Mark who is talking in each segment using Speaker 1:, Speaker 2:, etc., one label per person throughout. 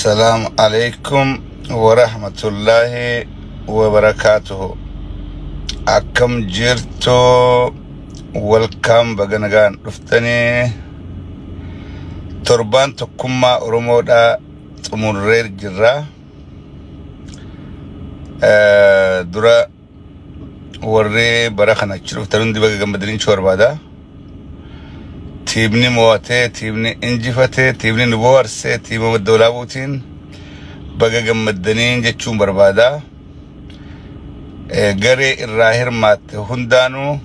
Speaker 1: السلام عليكم ورحمة الله وبركاته. أكم جرتو والكم بغنغان رفتني تربان تكما أرمودا تمرير جرا درا وري برخنا تشرف ترون دي بغا مدرين شور بادا تيبني مواتي تيبني انجفتي تيبني نبوارسي تيبني مدولابوتين بغا مدنين جتشون بربادا غري الراهر مات هندانو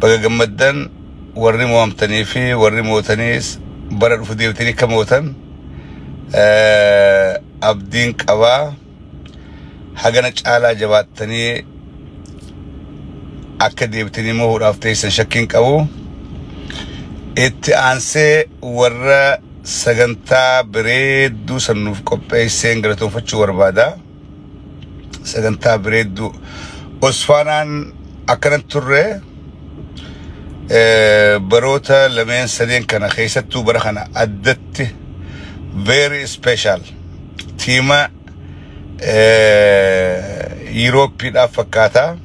Speaker 1: بغا مدن وري موامتني في وري موتنيس برد فديوتني كموتن أبدين كوا حقنا على جواتني أكديبتني مو رافتيسن شكين كوا إتأنسي ورا سجنتا بريدو سنوف كوبيسين غلطون فتشو وربادا سجنتا بريدو أسفانان أكرن ترى بروتا لمن سدين كنا خيستو برخنا أدت very special تيما يوروبي أفكاتا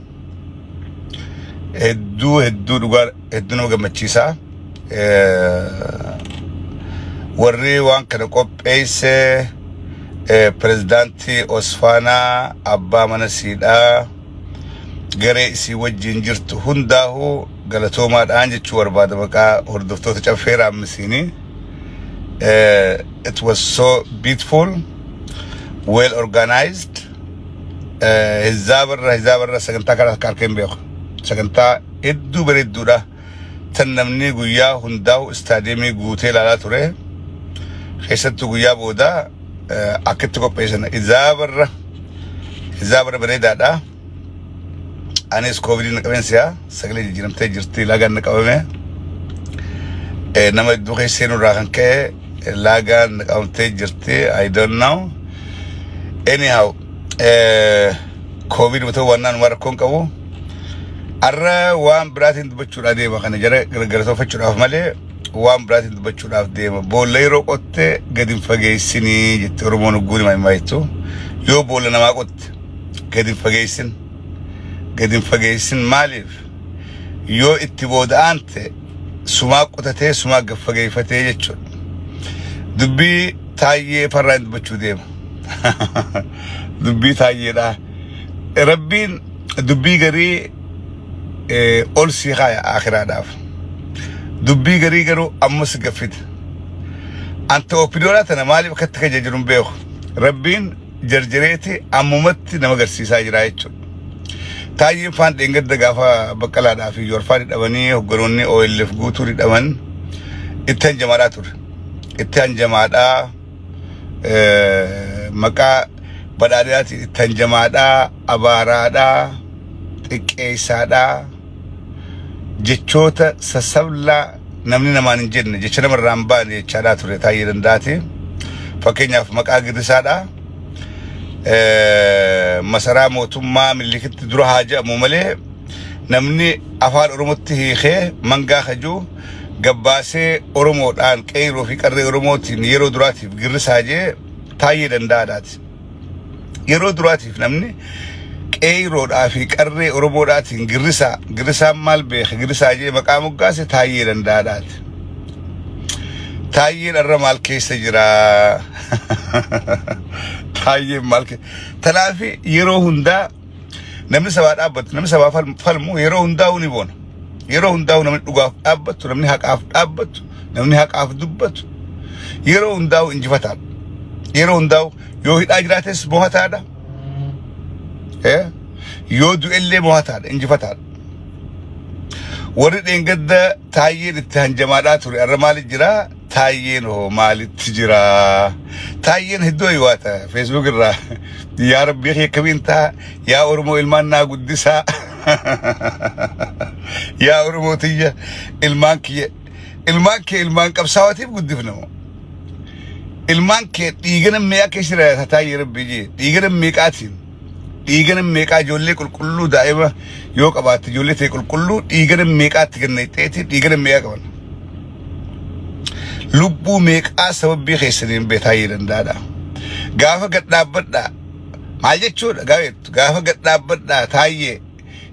Speaker 1: هدو دوغار هدو نوغا مچيسا وري وان كنا قبيسة بريزدانتي أسفانا أبا منسيدا غري سي وجين جرتو هنداهو غلطوما دانجي چور بعد بقى هردفتو تشفيرا مسيني it was so beautiful well organized هزابر سجنتا كاركين بيخ سجنتا إدو بريدو ده تنمني قويا هنداو استاديمي قوتي لالا توري خيستو قويا بودا أكتو بيسنا هزابر بريدا ده أنيس كوفيد نكمنسيا سجلي جيرم تجرتي لاغان نكمنه نما دوخي سينو راغن كه لاغان نكمن تجرتي I don't know anyhow كوفيد بتو ونان وركون كوو أرى وام براتين تبتشور أدي ما خنا جرسوا فتشور أفمله وام براتين تبتشور أفدي ما بوليرو قطة قديم فجيسني جتورمون وقولي ما يمايتو يو بولنا ما قط قديم فجيسن مالف يو اتبود أنت سماق قطته سماق فجيفته جتشور دبي تايي فرند تبتشور ديم دبي تايي لا ربين دبي غري أول سيخايا آخر هدف دبي غري غرو أمس قفيد أنت أوبيدورات أنا مالي بكتك جرون بيخ ربين جرجريتي أمومتي نمغر سيسا جرايتشو تايم فان دينغد دغافا بقلا دافي يورفا دبني هغروني او اللف غوتوري دمن اتن جماعاتور اتن جماعدا مكا بداداتي اتن جماعدا ابارادا تقيسادا جچوتا سسبلا نمني نمان جن جچنا مرامبان يچادا توري تايرن داتي فكينيا مكا غدسادا مسرا موتما ملكت درو حاجه مومله نمني افار اورموتي هيخه منغا خجو غباسه اورمو دان قيرو في قري اورموتي يرو دراتي غرساجه تايدن دادات يرو دراتي نمني قيرو دافي قري اورمو داتي غرسا مال بخ غرساجه مقامو غاسه تايدن دادات تاير الرمال كيس جرا تاير مالك تلافي يرو هندا نمني سبا دابت نمني سبا فلمو يرو هندا ونيبون يرو هندا نمني دغاف دابت نمني حق اف دابت نمني حق اف دبت يرو هندا انجفتال يرو هندا يو هداجراتس موهتادا يو دو اللي موهتادا انجفتال ورد انقد تاير التهنجمادات الرمال جرا تايين هو مال التجرا تايين هدو يواتا فيسبوك الرا يا ربي يا كبينتا يا أورمو إلماننا قدسا يا أورمو تيجا إلمان كبساواتي بقدفنو إلمانك تيجنا ميا كشرة تاير بيجي تيجنا ميكاتين تيجنا ميكا جولي كل دائما يوك أبات جولي تيكل كله تيجنا ميكات تيجنا تيجنا ميا كمان lubbuu meeqaa sababii keessaniin beetaa dandaadha gaafa gad dhaabbadhaa maal jechuudha gaafa gad dhaabbadhaa taayee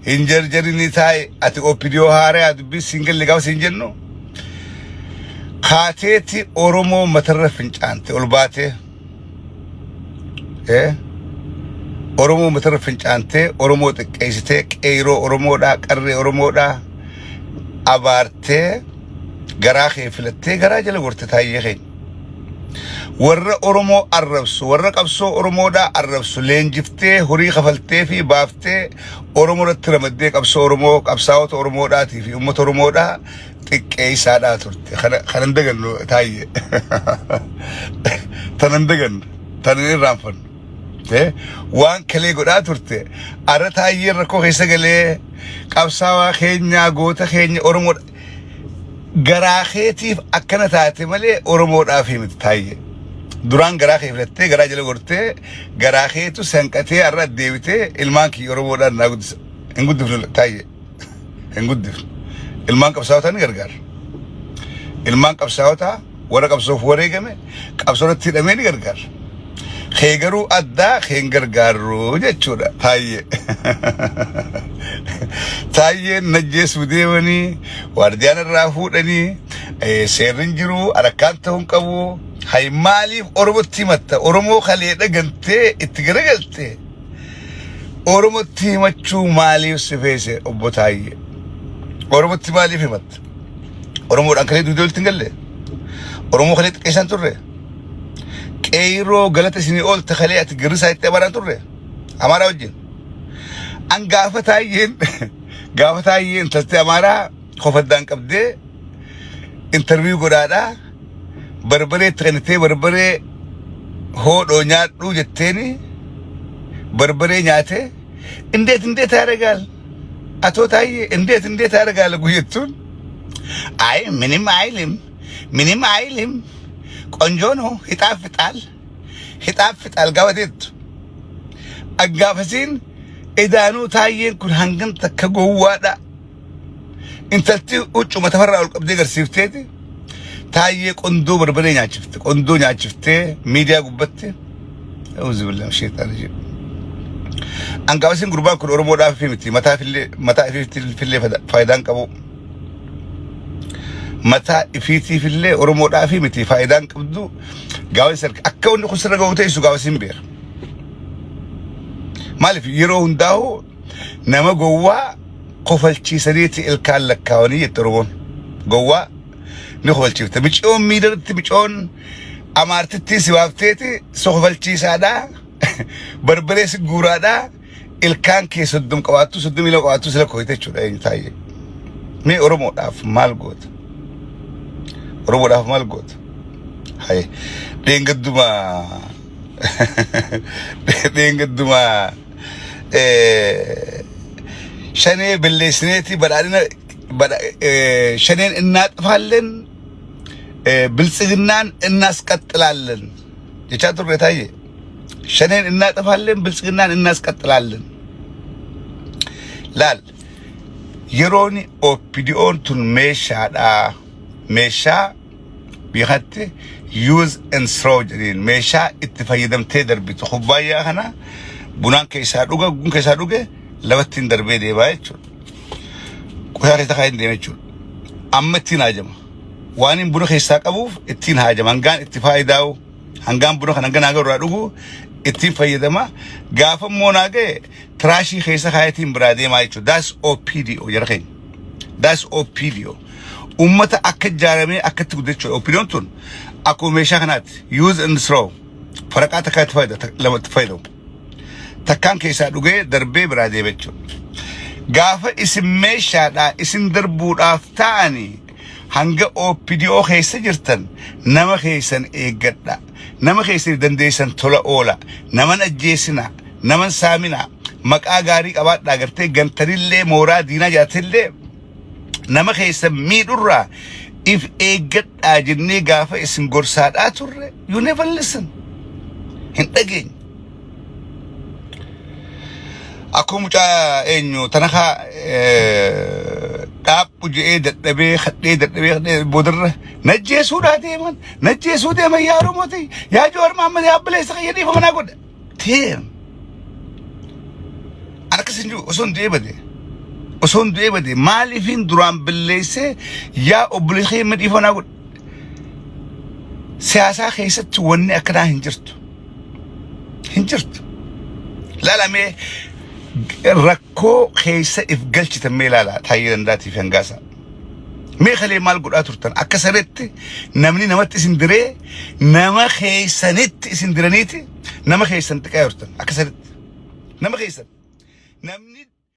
Speaker 1: hin jarjarini taayee ati opidiyoo haaraa dubbii singalli gaafa siin jennu kaateeti Oromoo matarra fincaante ol baatee Oromoo matarra fincaante Oromoo xiqqeessitee qeeroo Oromoodhaa qarree Oromoodhaa abaartee garaa kee filattee garaa jala gorte taayee keenya warra Oromoo arrabsu warra qabsoo Oromoodhaa arrabsu leenjiftee horii kafaltee fi baaftee Oromoo irratti ramaddee qabsoo Oromoo qabsaa'ota Oromoodhaatii fi uummata Oromoodhaa xiqqeessaadhaa turte kanan dagannu taayee tanan dagannu tanan irraanfannu waan kalee godhaa turte ara taayee rakkoo keessa galee qabsaawaa keenya goota keenya Oromoodha garaa keetiif akkana taate malee Oromoodhaaf himti taayee duraan garaa kee filattee garaa jala gortee garaa keetu sanqatee arra deebitee ilmaan kii Oromoodhaan naa guddisa hin guddifnu taayee hin guddifnu ilmaan qabsaa'otaa ni gargaara ilmaan qabsaa'otaa warra qabsoof wareegame qabsoorratti hidhamee ni gargaara kee garuu addaa keen gargaarru jechuudha taayee taayeen najjeessu deemanii waardiyaan irraa fuudhanii seerrin jiru arakkaan ta'uun qabu hay maaliif Oromotti himatta Oromoo kalee dhagantee itti garagalte Oromotti himachuu maaliif si feese obbo taayee Oromotti maaliif himatta Oromoodhaan kalee duudee walitti hin galle Oromoo kalee xiqqeessaan turre qeeroo galata isinii oolta kalee ati girrisaa itti abaraan turre Amaaraa wajjin an gaafa taayeen talte Amaaraa kofaddaan qabdee interview godhaadhaa barbaree itti kennitee barbaree hoodhoo nyaadhuu jetteeni barbaree nyaatee indeet yaadagaal atoo taayee indeet yaadagaal guyyattuun ay minim ayilim qonjoono hixaaf fixaal gaafateettu aggaafasiin idaanuu taayeen kun hangan takka gowwaadha intalti uccuma tafarraa ol qabdee garsiifteeti taayee qondoo barbaree nyaachifte qondoo nyaachifte miidiyaa gubbatte auzu billahi shaytaani jib angaafasiin gurbaan kun Oromoodhaaf miti mataa ifillee faayidaan qabu mataa ifiitiifillee Oromoodhaaf miti faayidaan qabdu gaawwan akka wanni kun sirra ga'u ta'e gaawwasiin beera maaliif yeroo hundaa'u nama gowwaa kofalchiisaniiti ilkaan lakkaawanii jette Oromoon gowwaa ni kofalchiifte micoon miidarratti micoon amaartitti si waafteeti so kofalchiisaadhaa barbaree si guuraadhaa ilkaan kee 30 qabaattu 30 qabaattu sila kooyite jechuudha eenyu taayee mee Oromoodhaaf maal goota Oromoodhaaf maal goota hay deengadduma shanee belleessineeti badhaadhina shaneen እናጥፋለን ብልጽግናን እናስቀጥላለን የቻ turre taayee shaneen እናጥፋለን ብልጽግናን እናስቀጥላለን laal yeroon opidioon tun meeshaadha meeshaa biqatte use and throw jedheen meeshaa itti fayyadamtee darbitu kubbaayyaa kana bunaan keessaa dhuga gun keessaa dhuge labattiin darbee deebaa jechuudha qoyaa keessa kaa'in deema jechuudha amma ittiin haajama waan hin buna keessaa qabuuf ittiin haajama hangaan itti faayidaa'u hangaan buna kan hangan agarraa dhugu ittiin fayyadama gaafa immoo naagee tiraashii keessa kaayatiin biraa deemaa jechuudha that's OPDO jara keenya that's OPDO ummata akka jaaramee akkatti guddachuudha OPDOon tun akkuma meeshaa kanaatti use and throw faraqaa takkaa itti lamatti fayyadamu takkaan keessaa dhugee darbee biraa deema jechuudha gaafa isin meeshaadhaa isin darbuudhaaf ta'anii hanga OPDO keessa jirtan nama keessan eeggadha nama keessan dandeessan tola oola naman ajjeesina naman saamina maqaa gaarii qabaadhaa gartee gantarillee mooraa diinaa jaatillee nama keessan miidhurraa if eeggadhaa jennee gaafa isin gorsaadhaa turre you never listen hin dhageenye akkuma mucaa eenyu tanakaa Dhaabbu je'ee dadhabee dadhabee boodarra najjeesuudhaa deeman najjeesuu deeman yaa Oromooti yaa Jowaar Mohaammed yaa Abbileessa Qayyadii fa manaa godha deem akkasin jiru osoo hin du'ee bade maaliifin duraan billeessee yaa obboleessa Qayyadii fa manaa godha siyaasaa keessatti wanni akkanaa hin jirtu laalamee rakkoo keessa if galchitan mee ilaala Taayyee Dandaatiif Hangaasaa mee kalee maal godhaa turtan akka sareetti namni namatti isin diree nama keessanitti isin diraniiti nama keessan xiqqaa turtan akka sareetti nama keessan namni